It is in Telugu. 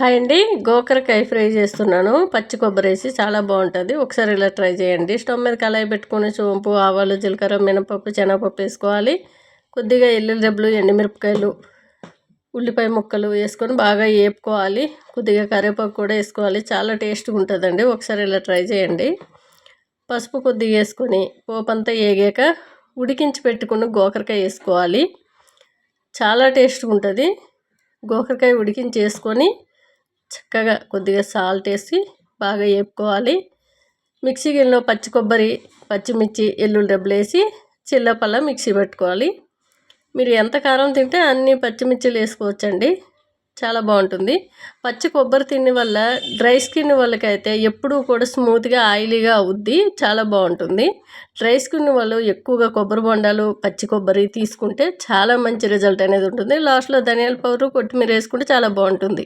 హాయ్ అండి. గోకరకాయ ఫ్రై చేస్తున్నాను. పచ్చి కొబ్బరి వేసి చాలా బాగుంటుంది. ఒకసారి ఇలా ట్రై చేయండి. స్టవ్ మీద కళాయి పెట్టుకొని సోంపు, ఆవాలు, జీలకర్ర, మినపప్పు, శనగపప్పు వేసుకోవాలి. కొద్దిగా ఎల్లుల్లి రెబ్బలు, ఎండుమిరపకాయలు, ఉల్లిపాయ ముక్కలు వేసుకొని బాగా వేపుకోవాలి. కొద్దిగా కరివేపాకు కూడా వేసుకోవాలి. చాలా టేస్ట్గా ఉంటుందండి. ఒకసారి ఇలా ట్రై చేయండి. పసుపు కొద్దిగా వేసుకొని పోపంతా వేగాక ఉడికించి పెట్టుకుని గోకరకాయ వేసుకోవాలి. చాలా టేస్ట్గా ఉంటుంది. గోకరకాయ ఉడికించి వేసుకొని చక్కగా కొద్దిగా సాల్ట్ వేసి బాగా వేపుకోవాలి. మిక్సీ గిన్నెలో పచ్చి కొబ్బరి, పచ్చిమిర్చి, ఎల్లుల్లి రెబ్బలు వేసి చిల్లపల్ల మిక్సీ పెట్టుకోవాలి. మీరు ఎంత కారం తింటే అన్ని పచ్చిమిర్చిలు వేసుకోవచ్చండి. చాలా బాగుంటుంది. పచ్చి కొబ్బరి తిని వల్ల డ్రై స్కిన్ వాళ్ళకైతే ఎప్పుడూ కూడా స్మూత్గా ఆయిలీగా అవుద్ది. చాలా బాగుంటుంది. డ్రై స్కిన్ వాళ్ళు ఎక్కువగా కొబ్బరి బొండాలు, పచ్చి కొబ్బరి తీసుకుంటే చాలా మంచి రిజల్ట్ అనేది ఉంటుంది. లాస్ట్లో ధనియాల పౌడర్, కొత్తిమీర వేసుకుంటే చాలా బాగుంటుంది.